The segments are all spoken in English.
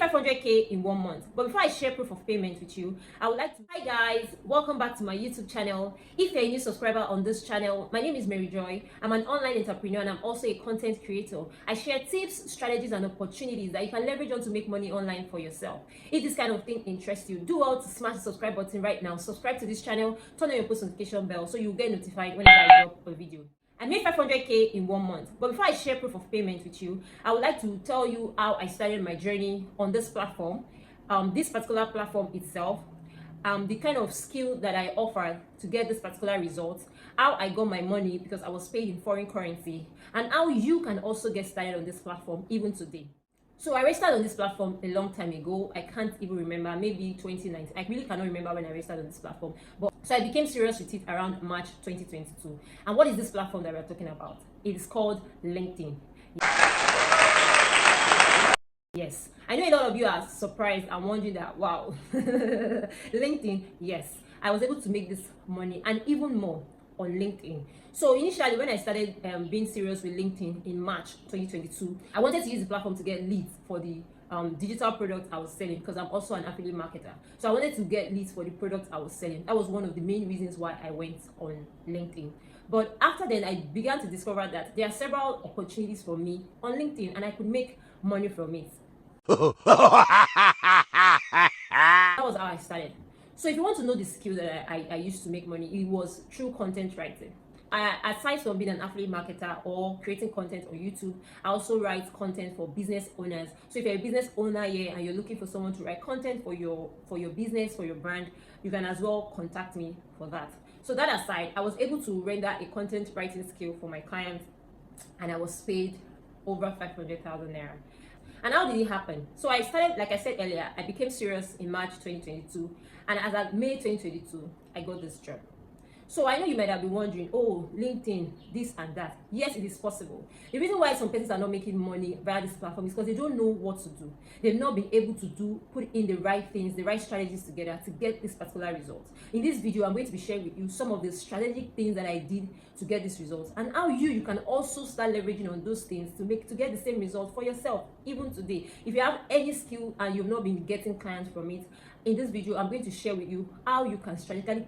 500k in 1 month. But before I share proof of payment with you, I would like to hi guys, welcome back to my YouTube channel. If you're a new subscriber on this channel, my name is Maryjoy. I'm an online entrepreneur and I'm also a content creator. I share tips, strategies and opportunities that you can leverage on to make money online for yourself. If this kind of thing interests you, do well to smash the subscribe button right now. Subscribe to this channel, turn on your post notification bell so you'll get notified whenever I drop a video. I made 500k in 1 month. But before I share proof of payment with you, I would like to tell you how I started my journey on this platform, this particular platform itself, the kind of skill that I offered to get this particular result, how I got my money because I was paid in foreign currency, and how you can also get started on this platform even today. So I registered on this platform a long time ago. I can't even remember, maybe 2019. I really cannot remember when I registered on this platform. But so I became serious with it around March 2022. And what is this platform that we're talking about? It is called LinkedIn. Yes, I know a lot of you are surprised and wondering that, wow, LinkedIn, yes, I was able to make this money and even more on LinkedIn. So initially when I started being serious with LinkedIn in March 2022, I wanted to use the platform to get leads for the digital product I was selling, because I'm also an affiliate marketer. So I wanted to get leads for the product I was selling. That was one of the main reasons why I went on LinkedIn. But after then, I began to discover that there are several opportunities for me on LinkedIn and I could make money from it. That was how I started. So if you want to know the skill that I used to make money, it was through content writing. Aside from being an affiliate marketer or creating content on YouTube, I also write content for business owners. So if you're a business owner here and you're looking for someone to write content for your business, for your brand, you can as well contact me for that. So that aside, I was able to render a content writing skill for my clients and I was paid over 500,000 naira. And how did it happen? So I started, like I said earlier, I became serious in March 2022, and as of May 2022, I got this job. So I know you might have been wondering, oh, LinkedIn, this and that. Yes, it is possible. The reason why some persons are not making money via this platform is because they don't know what to do. They've not been able to put in the right things, the right strategies together to get this particular result. In this video, I'm going to be sharing with you some of the strategic things that I did to get this result, and how you can also start leveraging on those things to get the same result for yourself, even today. If you have any skill and you've not been getting clients from it, in this video, I'm going to share with you how you can strategically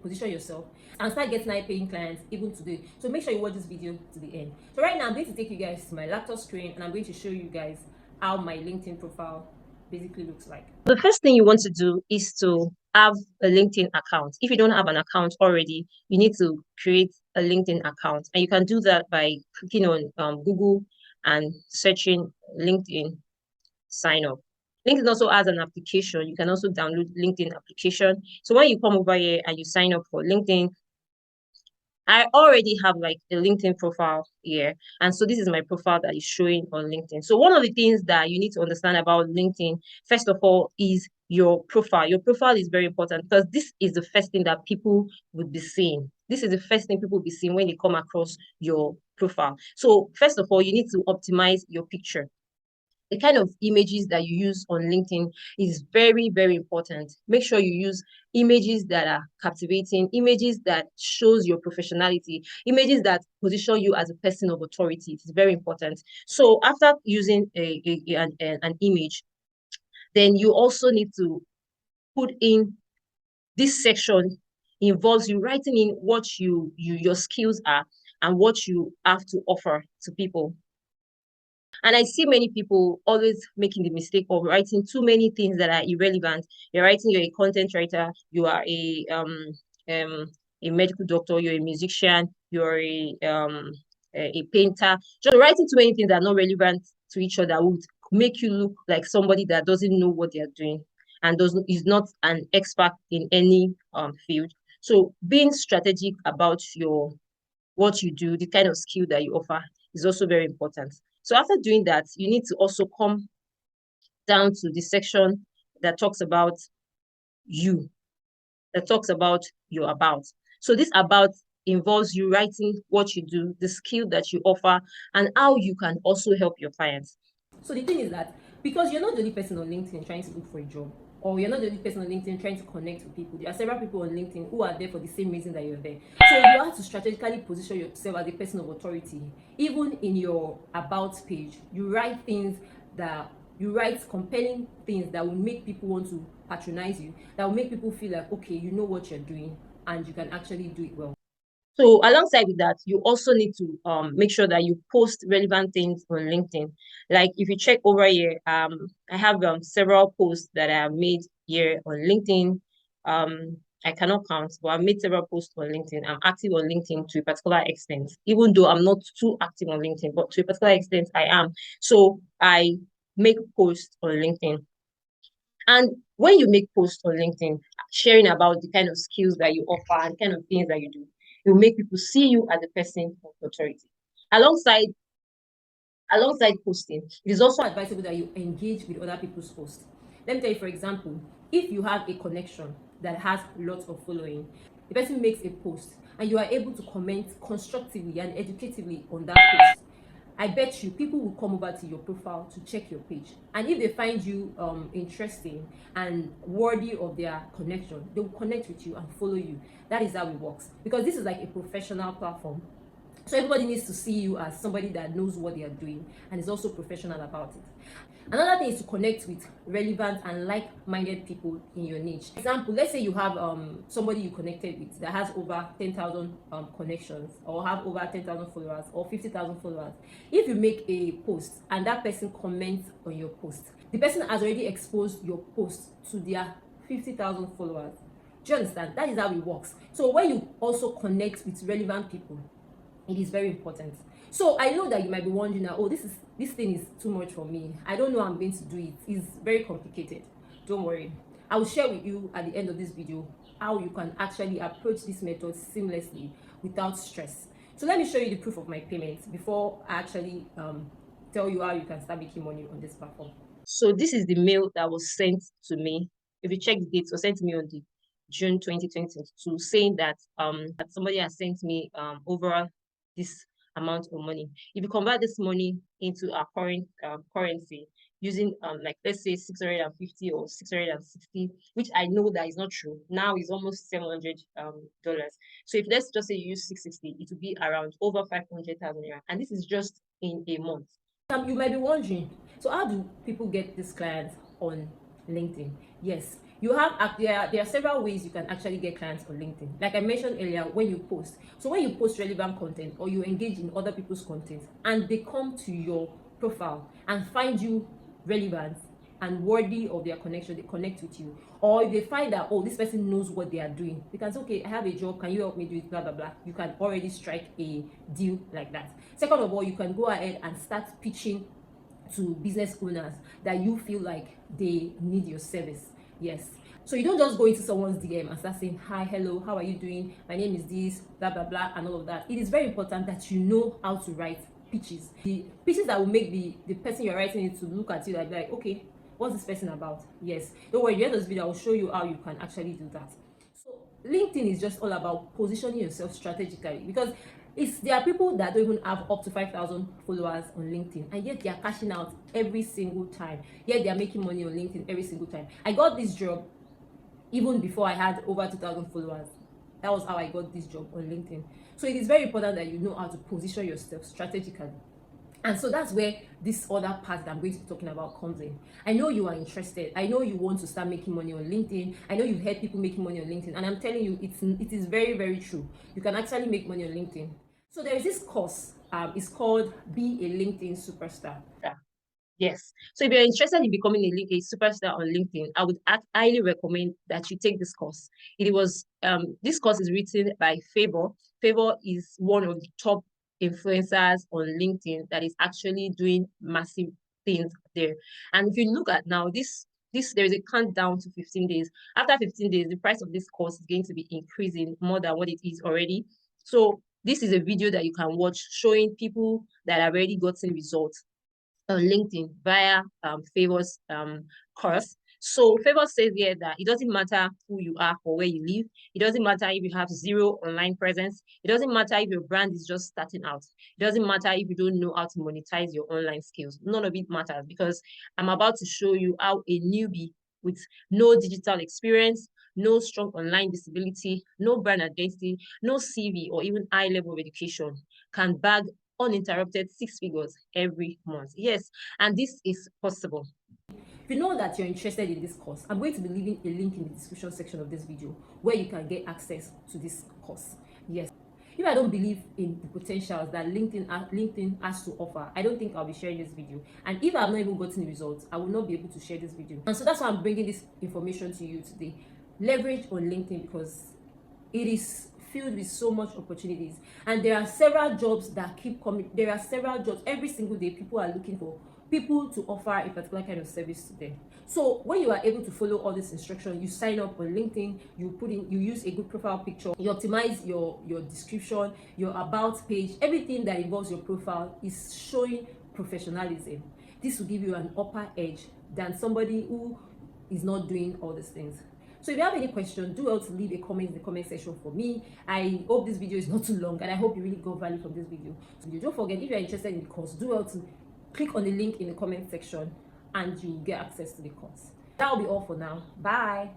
position yourself and start getting high-paying clients even today. So make sure you watch this video to the end. So right now, I'm going to take you guys to my laptop screen and I'm going to show you guys how my LinkedIn profile basically looks like. The first thing you want to do is to have a LinkedIn account. If you don't have an account already, you need to create a LinkedIn account. And you can do that by clicking on Google and searching LinkedIn sign up. LinkedIn also has an application. You can also download LinkedIn application. So when you come over here and you sign up for LinkedIn, I already have like a LinkedIn profile here. And so this is my profile that is showing on LinkedIn. So one of the things that you need to understand about LinkedIn, first of all, is your profile. Your profile is very important because this is the first thing that people would be seeing. This is the first thing people will be seeing when they come across your profile. So first of all, you need to optimize your picture. The kind of images that you use on LinkedIn is very, very important. Make sure you use images that are captivating, images that shows your professionality, images that position you as a person of authority. It's very important. So after using an image, then you also need to put in this section involves you writing in what your skills are and what you have to offer to people. And I see many people always making the mistake of writing too many things that are irrelevant. You're writing you're a content writer, you are a medical doctor, you're a musician, you're a painter. Just writing too many things that are not relevant to each other would make you look like somebody that doesn't know what they're doing and is not an expert in any field. So being strategic about what you do, the kind of skill that you offer is also very important. So after doing that, you need to also come down to the section that talks about you, that talks about your about. So this about involves you writing what you do, the skill that you offer, and how you can also help your clients. So the thing is that because you're not the only person on LinkedIn trying to look for a job, or you're not the only person on LinkedIn trying to connect with people, there are several people on LinkedIn who are there for the same reason that you're there. So you have to strategically position yourself as a person of authority. Even in your about page, you write things that You write compelling things that will make people want to patronize you, that will make people feel like, okay, you know what you're doing and you can actually do it well. So alongside with that, you also need to make sure that you post relevant things on LinkedIn. Like if you check over here, I have several posts that I have made here on LinkedIn. I cannot count, but I've made several posts on LinkedIn. I'm active on LinkedIn to a particular extent, even though I'm not too active on LinkedIn, but to a particular extent I am. So I make posts on LinkedIn. And when you make posts on LinkedIn, sharing about the kind of skills that you offer and kind of things that you do, it will make people see you as a person of authority. Alongside alongside posting, it is also advisable that you engage with other people's posts. Let me tell you, for example, if you have a connection that has lots of following, the person makes a post and you are able to comment constructively and educatively on that post, I bet you people will come over to your profile to check your page. And if they find you interesting and worthy of their connection, they will connect with you and follow you. That is how it works. Because this is like a professional platform. So everybody needs to see you as somebody that knows what they are doing and is also professional about it. Another thing is to connect with relevant and like-minded people in your niche. For example, let's say you have somebody you connected with that has over 10,000 connections, or have over 10,000 followers or 50,000 followers. If you make a post and that person comments on your post, the person has already exposed your post to their 50,000 followers. Do you understand? That is how it works. So when you also connect with relevant people, it is very important. So I know that you might be wondering now, oh, this thing is too much for me. I don't know how I'm going to do it. It's very complicated. Don't worry. I will share with you at the end of this video how you can actually approach this method seamlessly without stress. So let me show you the proof of my payments before I actually tell you how you can start making money on this platform. So this is the mail that was sent to me. If you check the date, it was sent to me on the June 2022, saying that somebody has sent me over this amount of money. If you convert this money into our current currency using like let's say 650 or 660, which I know that is not true. Now is almost $700. So if let's just say you use 660, it will be around over 500,000 naira, and this is just in a month. You might be wondering, so how do people get these clients on LinkedIn? Yes, you have there are several ways you can actually get clients on LinkedIn. Like I mentioned earlier, when you post. So when you post relevant content or you engage in other people's content and they come to your profile and find you relevant and worthy of their connection, they connect with you. Or if they find that, oh, this person knows what they are doing, they can say, okay, I have a job, can you help me do it, blah blah blah. You can already strike a deal like that. Second of all, you can go ahead and start pitching to business owners that you feel like they need your service. Yes, so you don't just go into someone's DM and start saying, hi, hello, how are you doing, my name is this, blah blah blah, and all of that. It is very important that you know how to write pitches, the pitches that will make the person you're writing it to look at you like, okay, what's this person about? Yes, don't worry, at the end of this video I will show you how you can actually do that. So LinkedIn is just all about positioning yourself strategically, because there are people that don't even have up to 5,000 followers on LinkedIn, and yet they are cashing out every single time. Yet they are making money on LinkedIn every single time. I got this job even before I had over 2,000 followers. That was how I got this job on LinkedIn. So it is very important that you know how to position yourself strategically. And so that's where this other part that I'm going to be talking about comes in. I know you are interested. I know you want to start making money on LinkedIn. I know you've heard people making money on LinkedIn. And I'm telling you, it is very, very true. You can actually make money on LinkedIn. So there is this course. It's called Be a LinkedIn Superstar. Yes. So if you're interested in becoming a superstar on LinkedIn, I would highly recommend that you take this course. This course is written by Favor. Favor is one of the top influencers on LinkedIn that is actually doing massive things there. And if you look at now, there is a countdown to 15 days. After 15 days, the price of this course is going to be increasing more than what it is already. So this is a video that you can watch showing people that have already gotten results on LinkedIn via Favor's course. So Favor says here that it doesn't matter who you are or where you live. It doesn't matter if you have zero online presence. It doesn't matter if your brand is just starting out. It doesn't matter if you don't know how to monetize your online skills. None of it matters, because I'm about to show you how a newbie with no digital experience, no strong online visibility, no brand identity, no CV, or even high level of education can bag uninterrupted 6 figures every month. Yes, and this is possible. If you know that you're interested in this course, I'm going to be leaving a link in the description section of this video where you can get access to this course. Yes. If I don't believe in the potentials that LinkedIn has to offer, I don't think I'll be sharing this video. And if I've not even gotten the results, I will not be able to share this video. And so that's why I'm bringing this information to you today. Leverage on LinkedIn, because it is filled with so much opportunities, and there are several jobs that keep coming. There are several jobs every single day. People are looking for people to offer a particular kind of service to them. So when you are able to follow all this instruction, you sign up on LinkedIn, you use a good profile picture, you optimize your description, your about page, everything that involves your profile is showing professionalism. This will give you an upper edge than somebody who is not doing all these things. So if you have any question, do well to leave a comment in the comment section for me. I hope this video is not too long, and I hope you really got value from this video. So don't forget, if you're interested in the course, do well to click on the link in the comment section and you get access to the course. That will be all for now. Bye.